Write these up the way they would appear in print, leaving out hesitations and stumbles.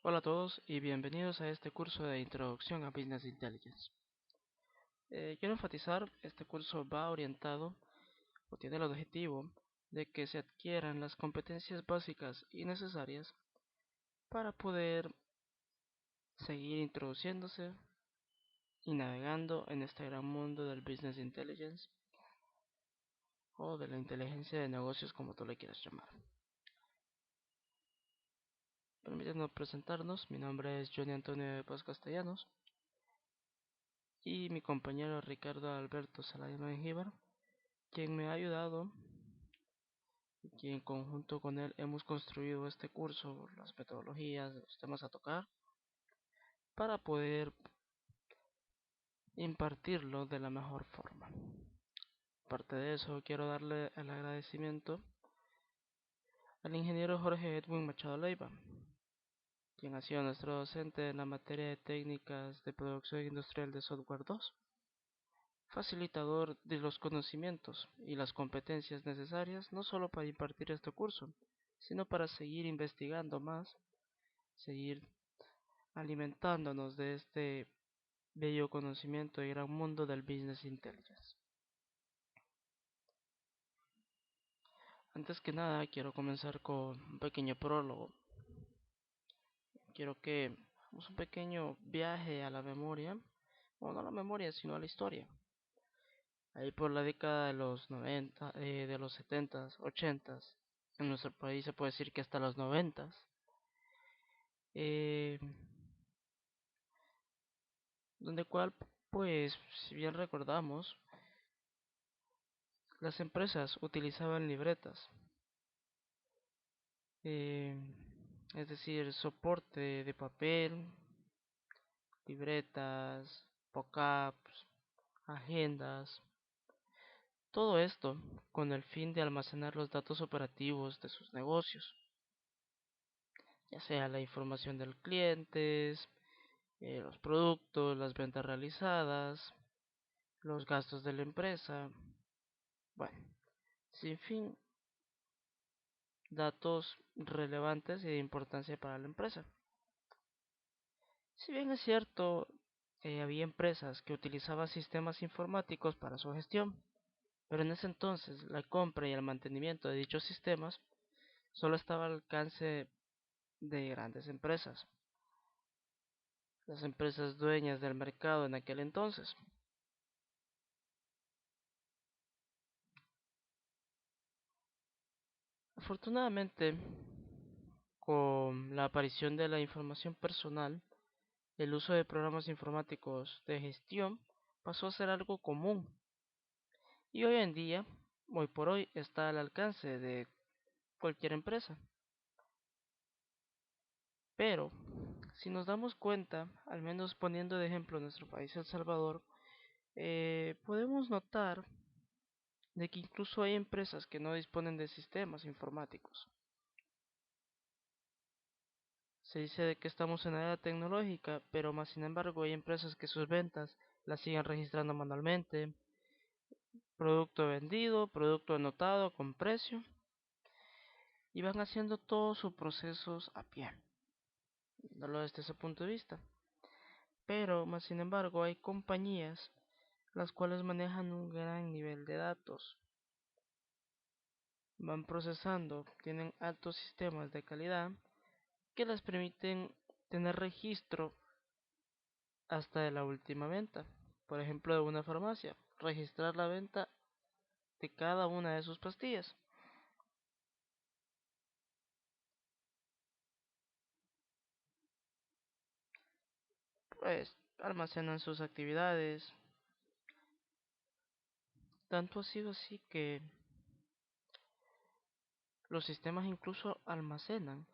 Hola a todos y bienvenidos a este curso de Introducción a Business Intelligence. Quiero enfatizar, este curso va orientado o tiene el objetivo de que se adquieran las competencias básicas y necesarias para poder seguir introduciéndose y navegando en este gran mundo del Business Intelligence o de la inteligencia de negocios, como tú le quieras llamar. Permítanos presentarnos, mi nombre es Johnny Antonio de Paz Castellanos y mi compañero Ricardo Alberto Salaya Mengíbar, quien me ha ayudado y en conjunto con él hemos construido este curso, las metodologías, los temas a tocar, para poder impartirlo de la mejor forma. Aparte de eso, quiero darle el agradecimiento al ingeniero Jorge Edwin Machado Leiva, quien ha sido nuestro docente en la materia de técnicas de producción industrial de software 2, facilitador de los conocimientos y las competencias necesarias no solo para impartir este curso, sino para seguir investigando más, seguir alimentándonos de este bello conocimiento y gran mundo del Business Intelligence. Antes que nada, quiero comenzar con un pequeño prólogo. Quiero que hagamos un pequeño viaje a la memoria, o no a la memoria, sino a la historia. Ahí por la década de los 90, de los 70s, 80s, en nuestro país se puede decir que hasta los 90s, eh, donde cual, pues, si bien recordamos, las empresas utilizaban libretas, eh, es decir, soporte de papel, libretas, pop-ups, agendas, todo esto con el fin de almacenar los datos operativos de sus negocios, ya sea la información del cliente, los productos, las ventas realizadas, los gastos de la empresa, bueno, sin fin, datos relevantes y de importancia para la empresa. Si bien es cierto, había empresas que utilizaban sistemas informáticos para su gestión, pero en ese entonces la compra y el mantenimiento de dichos sistemas solo estaba al alcance de grandes empresas, las empresas dueñas del mercado en aquel entonces. Afortunadamente, con la aparición de la información personal, el uso de programas informáticos de gestión pasó a ser algo común y hoy en día, hoy por hoy, está al alcance de cualquier empresa. Pero, si nos damos cuenta, al menos poniendo de ejemplo nuestro país, El Salvador, podemos notar de que incluso hay empresas que no disponen de sistemas informáticos. Se dice de que estamos en la era tecnológica, pero más sin embargo hay empresas que sus ventas las siguen registrando manualmente, producto vendido, producto anotado con precio, y van haciendo todos sus procesos a pie, viéndolo desde ese punto de vista. Pero más sin embargo hay compañías las cuales manejan un gran nivel de datos, van procesando, tienen altos sistemas de calidad que les permiten tener registro hasta de la última venta. Por ejemplo, de una farmacia, registrar la venta de cada una de sus pastillas. Pues almacenan sus actividades. Tanto ha sido así que los sistemas incluso almacenan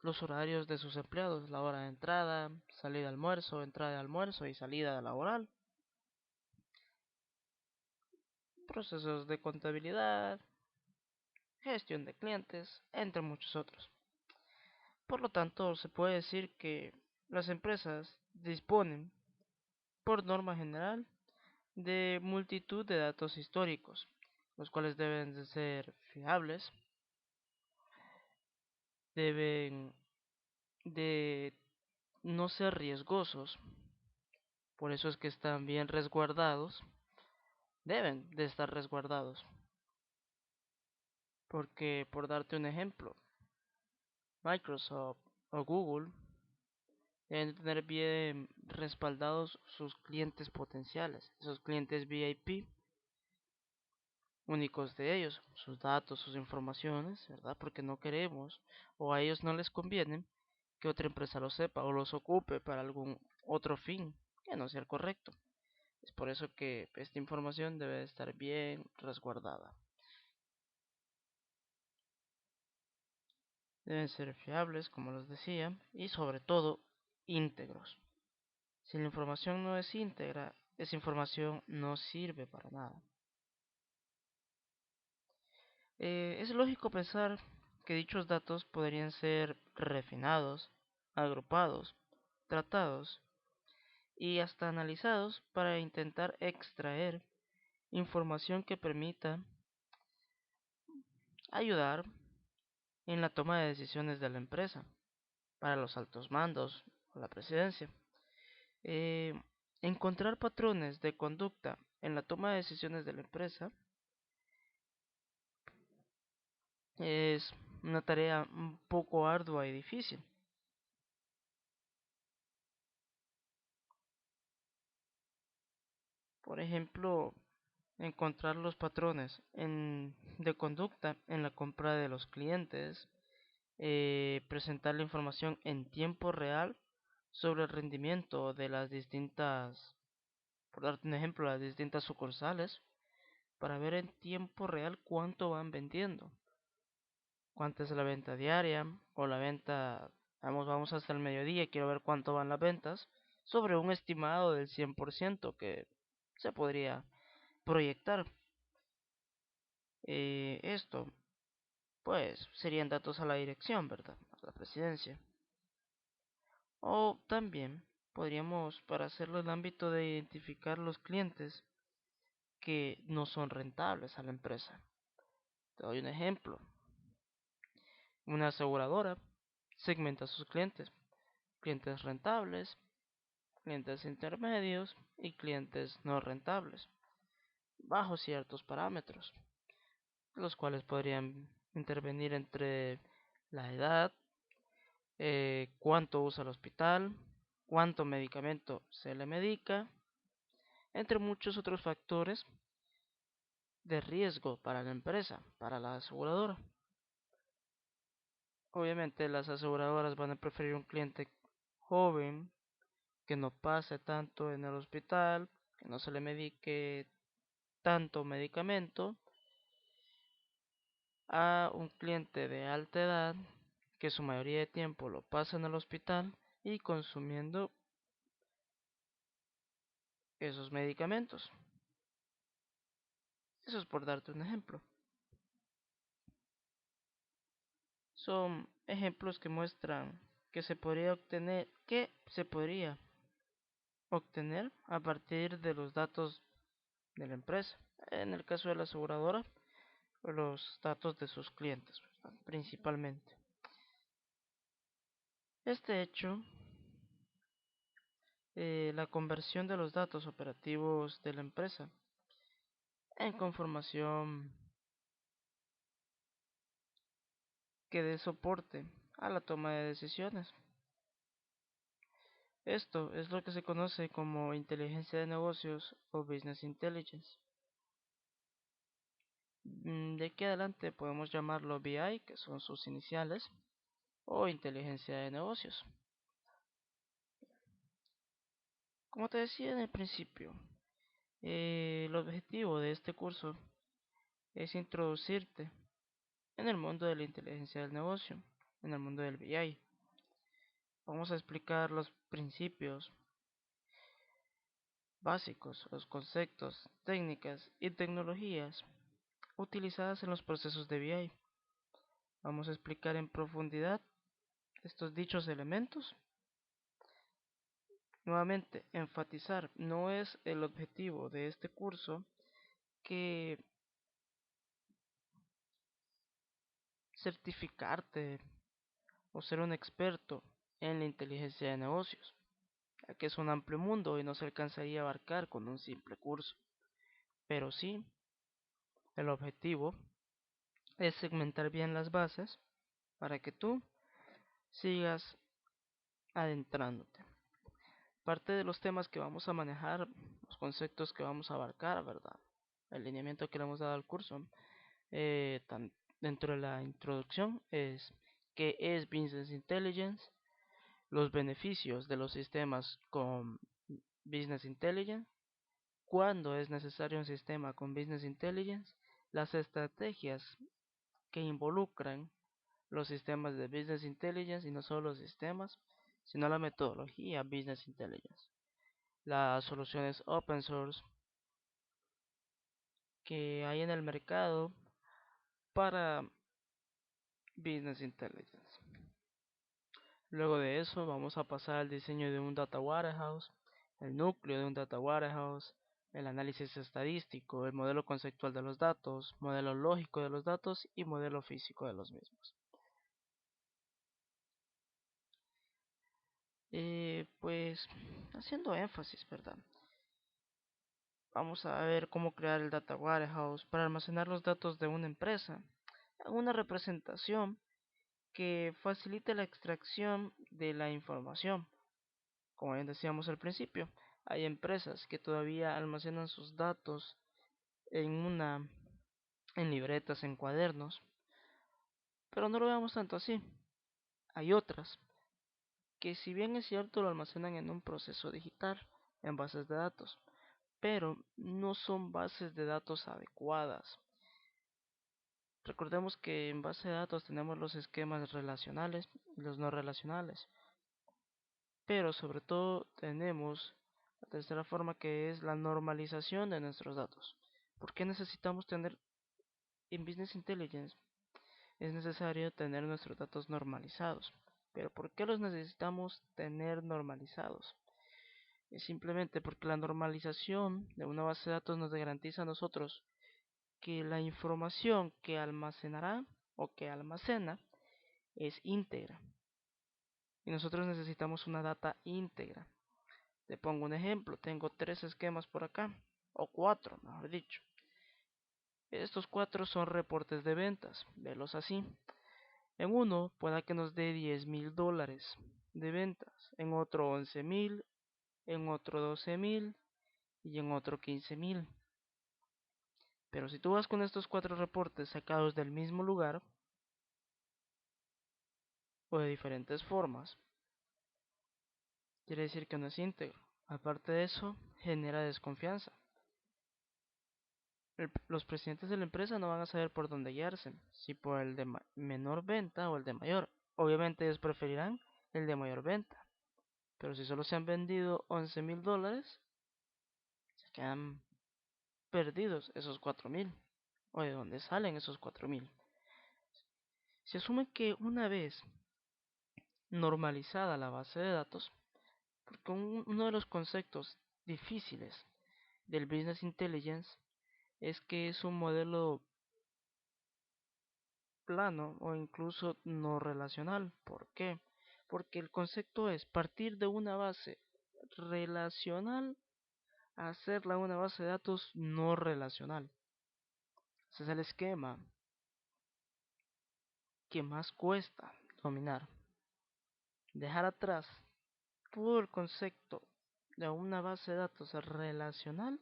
los horarios de sus empleados, la hora de entrada, salida de almuerzo, entrada de almuerzo y salida laboral, procesos de contabilidad, gestión de clientes, entre muchos otros. Por lo tanto, se puede decir que las empresas disponen, por norma general, de multitud de datos históricos, los cuales deben de ser fiables, deben de no ser riesgosos, por eso es que están bien resguardados, deben de estar resguardados, porque por darte un ejemplo, Microsoft o Google deben tener bien respaldados sus clientes potenciales, esos clientes VIP únicos de ellos, sus datos, sus informaciones, ¿verdad? Porque no queremos o a ellos no les conviene que otra empresa lo sepa o los ocupe para algún otro fin que no sea el correcto. Es por eso que esta información debe estar bien resguardada. Deben ser fiables, como les decía, y sobre todo íntegros. Si la información no es íntegra, esa información no sirve para nada. Es lógico pensar que dichos datos podrían ser refinados, agrupados, tratados y hasta analizados para intentar extraer información que permita ayudar en la toma de decisiones de la empresa para los altos mandos o la presidencia. Eh, Encontrar patrones de conducta en la toma de decisiones de la empresa es una tarea un poco ardua y difícil. Por ejemplo, encontrar los patrones de conducta en la compra de los clientes, presentar la información en tiempo real sobre el rendimiento de las distintas, por darte un ejemplo, las distintas sucursales, para ver en tiempo real cuánto van vendiendo, cuánta es la venta diaria o la venta, vamos hasta el mediodía, quiero ver cuánto van las ventas, sobre un estimado del 100% que se podría proyectar. Esto, pues, serían datos a la dirección, ¿verdad? A la presidencia. O también podríamos, para hacerlo en el ámbito de identificar los clientes que no son rentables a la empresa. Te doy un ejemplo. Una aseguradora segmenta a sus clientes. Clientes rentables, clientes intermedios y clientes no rentables, bajo ciertos parámetros, los cuales podrían intervenir entre la edad, cuánto usa el hospital, cuánto medicamento se le medica, entre muchos otros factores de riesgo para la empresa, para la aseguradora. Obviamente las aseguradoras van a preferir un cliente joven, que no pase tanto en el hospital, que no se le medique tanto medicamento, a un cliente de alta edad que su mayoría de tiempo lo pasa en el hospital y consumiendo esos medicamentos. Eso es por darte un ejemplo. Son ejemplos que muestran que se podría obtener a partir de los datos de la empresa. En el caso de la aseguradora, los datos de sus clientes, principalmente. Este hecho, la conversión de los datos operativos de la empresa en conformación que dé soporte a la toma de decisiones. Esto es lo que se conoce como inteligencia de negocios o business intelligence. De aquí adelante podemos llamarlo BI, que son sus iniciales, o inteligencia de negocios. Como te decía en el principio, el objetivo de este curso es introducirte en el mundo de la inteligencia del negocio, en el mundo del BI. Vamos a explicar los principios básicos, los conceptos, técnicas y tecnologías utilizadas en los procesos de BI. Vamos a explicar en profundidad estos dichos elementos. Nuevamente, enfatizar, no es el objetivo de este curso que certificarte o ser un experto en la inteligencia de negocios, ya que es un amplio mundo y no se alcanzaría a abarcar con un simple curso. Pero sí, el objetivo es segmentar bien las bases para que tú sigas adentrándote. Parte de los temas que vamos a manejar, los conceptos que vamos a abarcar, ¿verdad? El lineamiento que le hemos dado al curso, dentro de la introducción, es qué es Business Intelligence, los beneficios de los sistemas con Business Intelligence, cuándo es necesario un sistema con Business Intelligence, las estrategias que involucran los sistemas de Business Intelligence y no solo los sistemas, sino la metodología Business Intelligence, las soluciones open source que hay en el mercado para Business Intelligence. Luego de eso vamos a pasar al diseño de un Data Warehouse, el núcleo de un Data Warehouse, el análisis estadístico, el modelo conceptual de los datos, modelo lógico de los datos y modelo físico de los mismos. Pues haciendo énfasis, ¿verdad? Vamos a ver cómo crear el Data Warehouse para almacenar los datos de una empresa, una representación que facilite la extracción de la información. Como bien decíamos al principio, hay empresas que todavía almacenan sus datos en en libretas, en cuadernos, pero no lo veamos tanto así. Hay otras que, si bien es cierto, lo almacenan en un proceso digital, en bases de datos, pero no son bases de datos adecuadas. Recordemos que en base de datos tenemos los esquemas relacionales y los no relacionales, pero sobre todo tenemos la tercera forma, que es la normalización de nuestros datos. ¿Por qué necesitamos tener en Business Intelligence? Es necesario tener nuestros datos normalizados. ¿Pero por qué los necesitamos tener normalizados? Es simplemente porque la normalización de una base de datos nos garantiza a nosotros que la información que almacenará o que almacena es íntegra. Y nosotros necesitamos una data íntegra. Te pongo un ejemplo, tengo tres esquemas por acá, o cuatro, mejor dicho. Estos cuatro son reportes de ventas, velos así. En uno pueda que nos dé $10,000 de ventas, en otro 11,000, en otro 12,000 y en otro 15,000. Pero si tú vas con estos cuatro reportes sacados del mismo lugar o de diferentes formas, quiere decir que no es íntegro. Aparte de eso, genera desconfianza. Los presidentes de la empresa no van a saber por dónde guiarse, si por el de menor venta o el de mayor. Obviamente ellos preferirán el de mayor venta, pero si solo se han vendido $11,000, se quedan perdidos esos 4,000. ¿O de dónde salen esos 4,000? Se asume que una vez normalizada la base de datos, porque uno de los conceptos difíciles del Business Intelligence es que es un modelo plano o incluso no relacional. ¿Por qué? Porque el concepto es partir de una base relacional a hacerla una base de datos no relacional. Ese es el esquema que más cuesta dominar. Dejar atrás todo el concepto de una base de datos relacional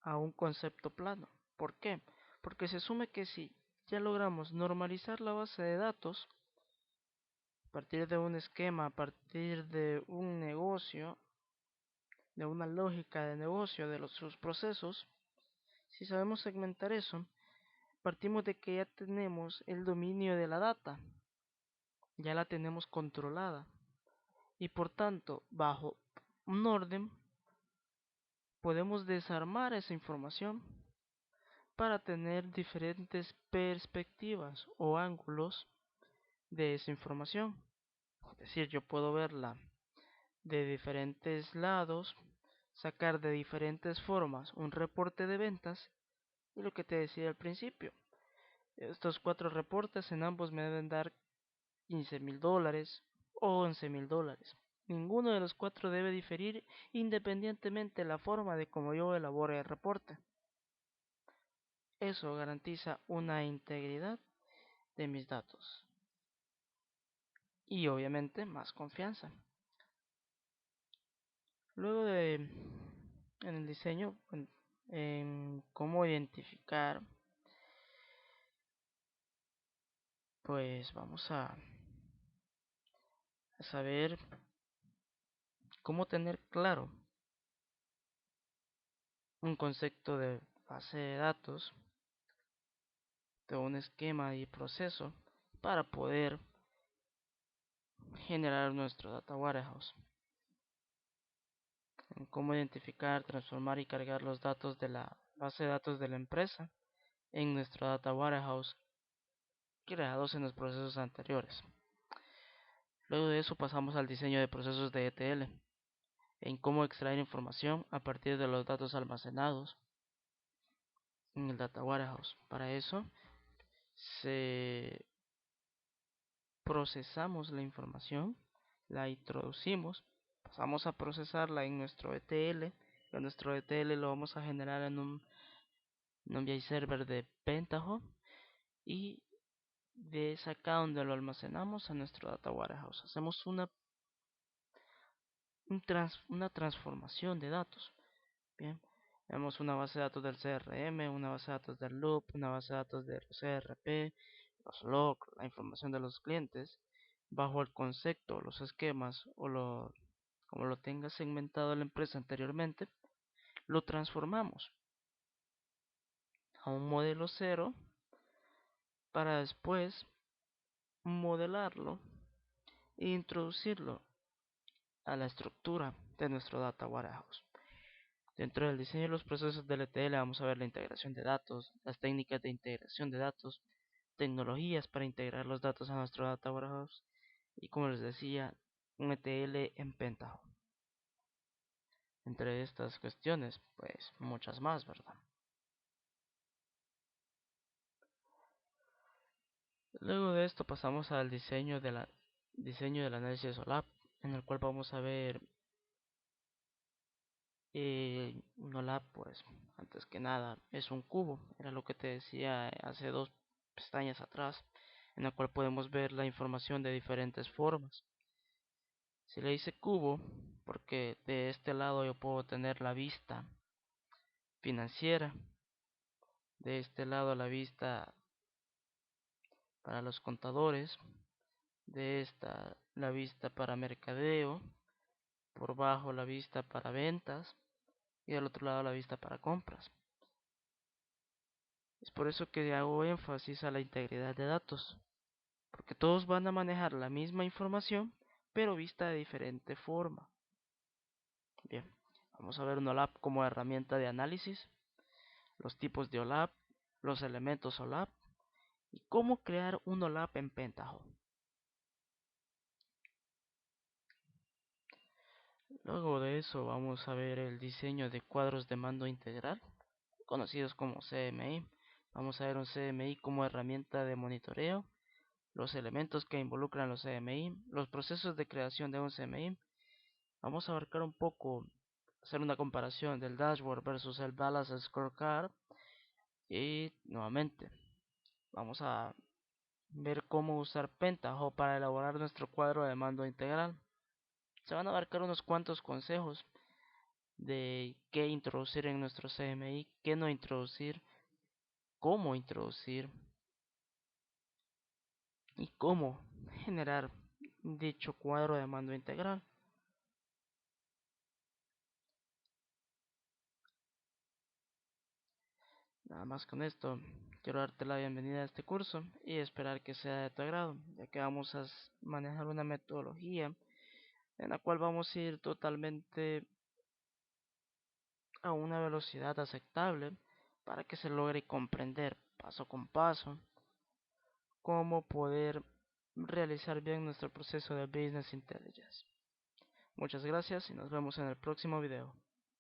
a un concepto plano. ¿Por qué? Porque se asume que si ya logramos normalizar la base de datos, a partir de un esquema, a partir de un negocio, de una lógica de negocio, de sus procesos, si sabemos segmentar eso, partimos de que ya tenemos el dominio de la data, ya la tenemos controlada y por tanto, bajo un orden, podemos desarmar esa información para tener diferentes perspectivas o ángulos de esa información. Es decir, yo puedo verla de diferentes lados, sacar de diferentes formas un reporte de ventas y lo que te decía al principio. Estos cuatro reportes en ambos me deben dar $15,000, o $11,000. Ninguno de los cuatro debe diferir independientemente de la forma de cómo yo elabore el reporte. Eso garantiza una integridad de mis datos y obviamente más confianza. Luego de en el diseño, en cómo identificar, pues vamos a saber cómo tener claro un concepto de base de datos, de un esquema y proceso para poder generar nuestro data warehouse. En cómo identificar, transformar y cargar los datos de la base de datos de la empresa en nuestro data warehouse creados en los procesos anteriores. Luego de eso pasamos al diseño de procesos de ETL, en cómo extraer información a partir de los datos almacenados en el data warehouse. Para eso procesamos la información, la introducimos, pasamos a procesarla en nuestro ETL. En nuestro ETL lo vamos a generar en un BI server de Pentaho y de acá donde lo almacenamos a nuestro data warehouse. Hacemos una transformación de datos. Bien, tenemos una base de datos del CRM, una base de datos del Loop, una base de datos del CRP, los logs, la información de los clientes, bajo el concepto, los esquemas como lo tenga segmentado la empresa anteriormente, lo transformamos a un modelo cero para después modelarlo e introducirlo a la estructura de nuestro data warehouse. Dentro del diseño de los procesos del ETL vamos a ver la integración de datos, las técnicas de integración de datos, tecnologías para integrar los datos a nuestro data warehouse y, como les decía, un ETL en Pentaho. Entre estas cuestiones, pues muchas más, ¿verdad? Luego de esto pasamos al diseño del análisis OLAP, en el cual vamos a ver un OLAP, pues antes que nada es un cubo, era lo que te decía hace dos pestañas atrás, en la cual podemos ver la información de diferentes formas. Si le hice cubo, porque de este lado yo puedo tener la vista financiera, de este lado la vista para los contadores, de esta la vista para mercadeo, por bajo la vista para ventas y del otro lado la vista para compras. Es por eso que hago énfasis a la integridad de datos, porque todos van a manejar la misma información, pero vista de diferente forma. Bien, vamos a ver un OLAP como herramienta de análisis, los tipos de OLAP, los elementos OLAP y cómo crear un OLAP en Pentaho. Luego de eso vamos a ver el diseño de cuadros de mando integral, conocidos como CMI. Vamos a ver un CMI como herramienta de monitoreo, los elementos que involucran los CMI, los procesos de creación de un CMI. Vamos a abarcar un poco, hacer una comparación del dashboard versus el balance scorecard y nuevamente vamos a ver cómo usar Pentaho para elaborar nuestro cuadro de mando integral. Se van a abarcar unos cuantos consejos de qué introducir en nuestro CMI, qué no introducir, cómo introducir y cómo generar dicho cuadro de mando integral. Nada más con esto, quiero darte la bienvenida a este curso y esperar que sea de tu agrado, ya que vamos a manejar una metodología en la cual vamos a ir totalmente a una velocidad aceptable para que se logre comprender paso con paso cómo poder realizar bien nuestro proceso de Business Intelligence. Muchas gracias y nos vemos en el próximo video.